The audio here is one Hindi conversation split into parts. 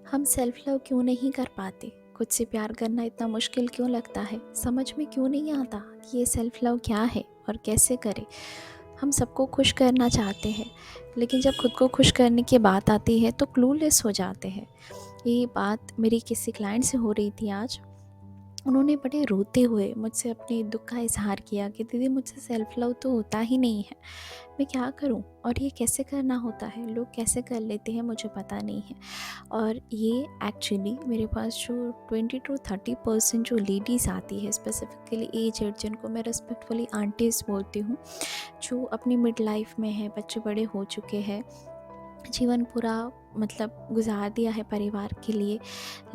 हम सेल्फ लव क्यों नहीं कर पाते? खुद से प्यार करना इतना मुश्किल क्यों लगता है? समझ में क्यों नहीं आता कि ये सेल्फ लव क्या है और कैसे करें? हम सबको खुश करना चाहते हैं, लेकिन जब खुद को खुश करने की बात आती है तो क्लूलेस हो जाते हैं। ये बात मेरी किसी क्लाइंट से हो रही थी आज। उन्होंने बड़े रोते हुए मुझसे अपने दुख का इज़हार किया कि दीदी, मुझसे सेल्फ लव तो होता ही नहीं है, मैं क्या करूं? और ये कैसे करना होता है, लोग कैसे कर लेते हैं, मुझे पता नहीं है। और ये एक्चुअली मेरे पास जो 20 to 30% जो लेडीज़ आती है, स्पेसिफिकली एजेड, जिनको मैं रिस्पेक्टफुली आंटीज़ बोलती हूँ, जो अपनी मिड लाइफ में है, बच्चे बड़े हो चुके हैं, जीवन पूरा मतलब गुजार दिया है परिवार के लिए,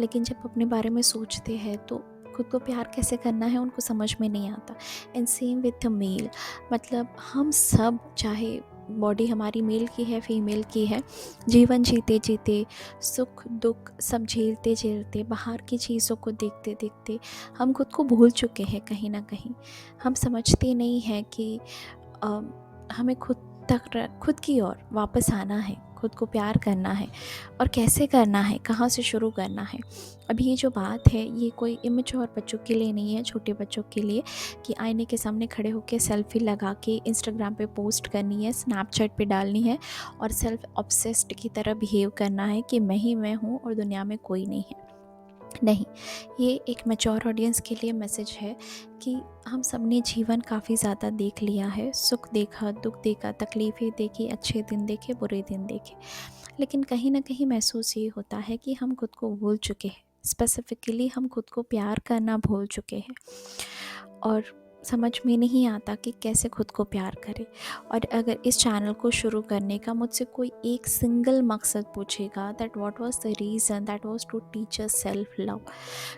लेकिन जब अपने बारे में सोचते हैं तो खुद को प्यार कैसे करना है उनको समझ में नहीं आता। And same with the male, मतलब हम सब, चाहे बॉडी हमारी मेल की है फीमेल की है, जीवन जीते जीते सुख दुख सब झेलते झेलते, बाहर की चीज़ों को देखते देखते हम खुद को भूल चुके हैं कहीं ना कहीं। हम समझते नहीं हैं कि हमें खुद की ओर वापस आना है, खुद को प्यार करना है, और कैसे करना है, कहाँ से शुरू करना है। अभी ये जो बात है ये कोई इमेच्योर बच्चों के लिए नहीं है, छोटे बच्चों के लिए, कि आईने के सामने खड़े होकर सेल्फी लगा के इंस्टाग्राम पे पोस्ट करनी है, स्नैपचैट पे डालनी है और सेल्फ ऑब्सेस्ड की तरह बिहेव करना है कि मैं ही मैं हूँ और दुनिया में कोई नहीं है। नहीं, ये एक मैच्योर ऑडियंस के लिए मैसेज है कि हम सब ने जीवन काफ़ी ज़्यादा देख लिया है, सुख देखा, दुख देखा, तकलीफ़ें देखी, अच्छे दिन देखे, बुरे दिन देखे, लेकिन कहीं ना कहीं महसूस ये होता है कि हम खुद को भूल चुके हैं। स्पेसिफिकली हम खुद को प्यार करना भूल चुके हैं और समझ में नहीं आता कि कैसे खुद को प्यार करें। और अगर इस चैनल को शुरू करने का मुझसे कोई एक सिंगल मकसद पूछेगा, that what was the reason, that was to teach us self love.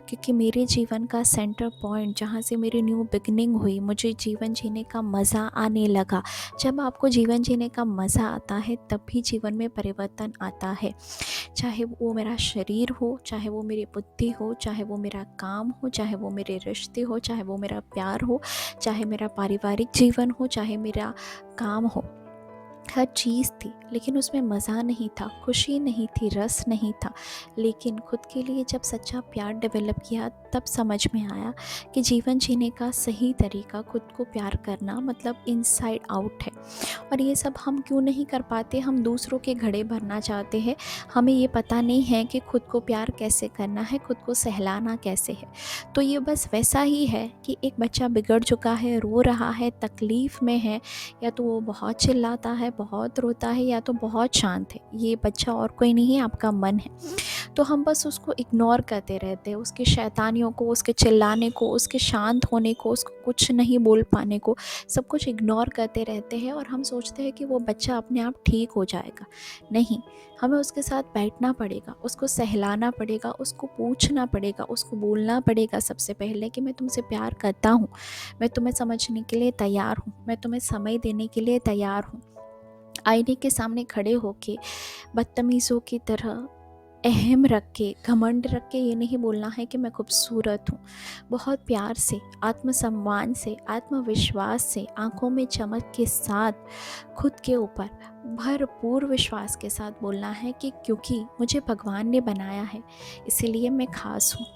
क्योंकि मेरे जीवन का सेंटर पॉइंट, जहाँ से मेरी न्यू बिगनिंग हुई, मुझे जीवन जीने का मज़ा आने लगा। जब आपको जीवन जीने का मज़ा आता है तभी जीवन में परिवर्तन आता है। चाहे वो मेरा शरीर हो, चाहे वो मेरी बुद्धि हो, चाहे वो मेरा काम हो, चाहे वो मेरे रिश्ते हो, चाहे वो मेरा प्यार हो, चाहे मेरा पारिवारिक जीवन हो, चाहे मेरा काम हो, हर चीज़ थी, लेकिन उसमें मज़ा नहीं था, खुशी नहीं थी, रस नहीं था। लेकिन खुद के लिए जब सच्चा प्यार डेवलप किया तब समझ में आया कि जीवन जीने का सही तरीका खुद को प्यार करना मतलब इनसाइड आउट है। और ये सब हम क्यों नहीं कर पाते? हम दूसरों के घड़े भरना चाहते हैं, हमें ये पता नहीं है कि खुद को प्यार कैसे करना है, खुद को सहलाना कैसे है। तो ये बस वैसा ही है कि एक बच्चा बिगड़ चुका है, रो रहा है, तकलीफ़ में है, या तो वो बहुत चिल्लाता है, बहुत रोता है, या तो बहुत शांत है। ये बच्चा और कोई नहीं है, आपका मन है। तो हम बस उसको इग्नोर करते रहते हैं, उसकी शैतानियों को, उसके चिल्लाने को, उसके शांत होने को, उसको कुछ नहीं बोल पाने को, सब कुछ इग्नोर करते रहते हैं और हम सोचते हैं कि वो बच्चा अपने आप ठीक हो जाएगा। नहीं, हमें उसके साथ बैठना पड़ेगा, उसको सहलाना पड़ेगा, उसको पूछना पड़ेगा, उसको बोलना पड़ेगा सबसे पहले कि मैं तुमसे प्यार करता हूँ, मैं तुम्हें समझने के लिए तैयार हूँ, मैं तुम्हें समय देने के लिए तैयार हूँ। आईने के सामने खड़े होके बदतमीज़ों की तरह अहम रख के, घमंड रख के ये नहीं बोलना है कि मैं खूबसूरत हूँ। बहुत प्यार से, आत्मसम्मान से, आत्मविश्वास से, आंखों में चमक के साथ, खुद के ऊपर भरपूर विश्वास के साथ बोलना है कि क्योंकि मुझे भगवान ने बनाया है, इसीलिए मैं खास हूँ।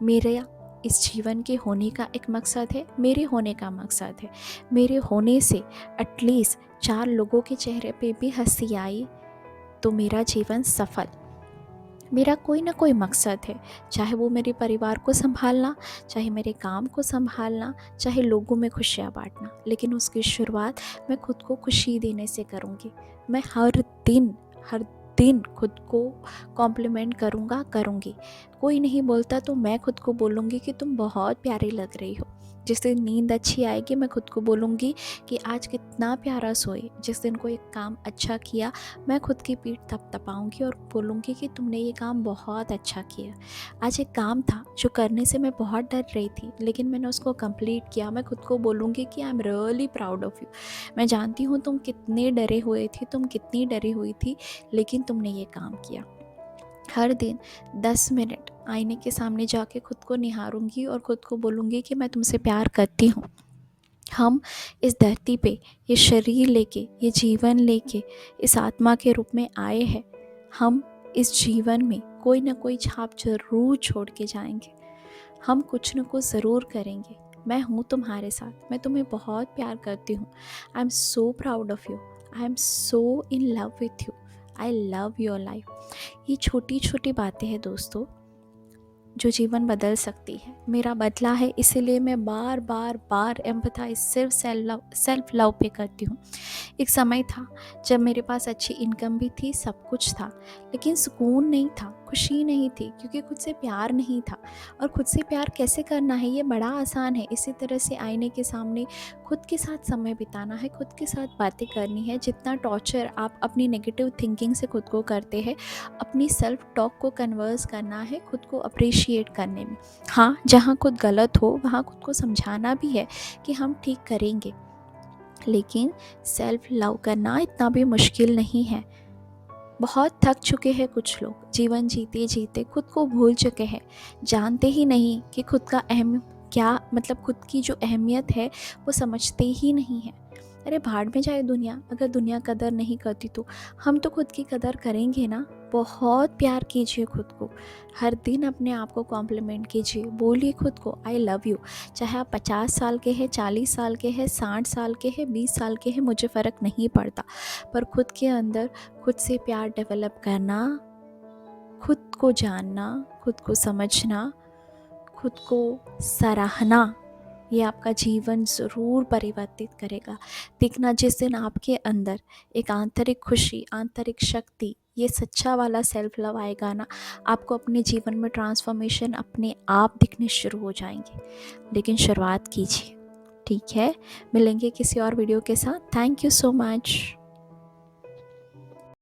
मेरे इस जीवन के होने का एक मकसद है, मेरे होने का मकसद है, मेरे होने से एटलीस्ट 4 लोगों के चेहरे पे भी हंसी आई तो मेरा जीवन सफल। मेरा कोई ना कोई मकसद है, चाहे वो मेरे परिवार को संभालना, चाहे मेरे काम को संभालना, चाहे लोगों में खुशियाँ बांटना, लेकिन उसकी शुरुआत मैं खुद को खुशी देने से करूँगी। मैं हर दिन खुद को कॉम्प्लीमेंट करूँगी। कोई नहीं बोलता तो मैं खुद को बोलूँगी कि तुम बहुत प्यारी लग रही हो। जिस दिन नींद अच्छी आएगी मैं खुद को बोलूँगी कि आज कितना प्यारा सोए। जिस दिन कोई काम अच्छा किया मैं खुद की पीठ थपथपाऊँगी और बोलूँगी कि तुमने ये काम बहुत अच्छा किया। आज एक काम था जो करने से मैं बहुत डर रही थी, लेकिन मैंने उसको कंप्लीट किया। मैं खुद को बोलूँगी कि I am really proud of you. मैं जानती हूँ तुम कितने डरे हुए थे, तुम कितनी डरी हुई थी, लेकिन तुमने ये काम किया। हर दिन 10 मिनट आईने के सामने जाके खुद को निहारूंगी और खुद को बोलूँगी कि मैं तुमसे प्यार करती हूँ। हम इस धरती पे ये शरीर लेके, ये जीवन लेके, इस आत्मा के रूप में आए हैं। हम इस जीवन में कोई ना कोई छाप ज़रूर छोड़ के जाएंगे। हम कुछ न कुछ ज़रूर करेंगे। मैं हूँ तुम्हारे साथ, मैं तुम्हें बहुत प्यार करती हूँ। I am so proud of you, I am so in love with you, I love your life. ये छोटी छोटी बातें हैं दोस्तों, जो जीवन बदल सकती है। मेरा बदला है, इसीलिए मैं बार बार बार एम्पथाइज सिर्फ सेल्फ लव पे करती हूँ। एक समय था जब मेरे पास अच्छी इनकम भी थी, सब कुछ था, लेकिन सुकून नहीं था, खुशी नहीं थी, क्योंकि खुद से प्यार नहीं था। और खुद से प्यार कैसे करना है ये बड़ा आसान है। इसी तरह से आईने के सामने खुद के साथ समय बिताना है, खुद के साथ बातें करनी है। जितना टॉर्चर आप अपनी नेगेटिव थिंकिंग से खुद को करते हैं, अपनी सेल्फ टॉक को कन्वर्स करना है खुद को अप्रिशिएट करने में। हाँ, जहाँ खुद गलत हो वहाँ खुद को समझाना भी है कि हम ठीक करेंगे, लेकिन सेल्फ लव करना इतना भी मुश्किल नहीं है। बहुत थक चुके हैं कुछ लोग, जीवन जीते जीते खुद को भूल चुके हैं, जानते ही नहीं कि खुद का क्या मतलब खुद की जो अहमियत है वो समझते ही नहीं है। अरे भाड़ में जाए दुनिया, अगर दुनिया कदर नहीं करती तो हम तो खुद की कदर करेंगे ना। बहुत प्यार कीजिए खुद को, हर दिन अपने आप को कॉम्प्लीमेंट कीजिए, बोलिए खुद को आई लव यू। चाहे आप 50 साल के हैं, 40 साल के हैं, 60 साल के हैं, 20 साल के हैं, मुझे फ़र्क नहीं पड़ता, पर खुद के अंदर खुद से प्यार डेवलप करना, खुद को जानना, खुद को समझना, खुद को सराहना, ये आपका जीवन ज़रूर परिवर्तित करेगा। देखना, जिस दिन आपके अंदर एक आंतरिक खुशी, आंतरिक शक्ति, ये सच्चा वाला सेल्फ लव आएगा ना, आपको अपने जीवन में ट्रांसफॉर्मेशन अपने आप दिखने शुरू हो जाएंगे। लेकिन शुरुआत कीजिए, ठीक है। मिलेंगे किसी और वीडियो के साथ। Thank you so much.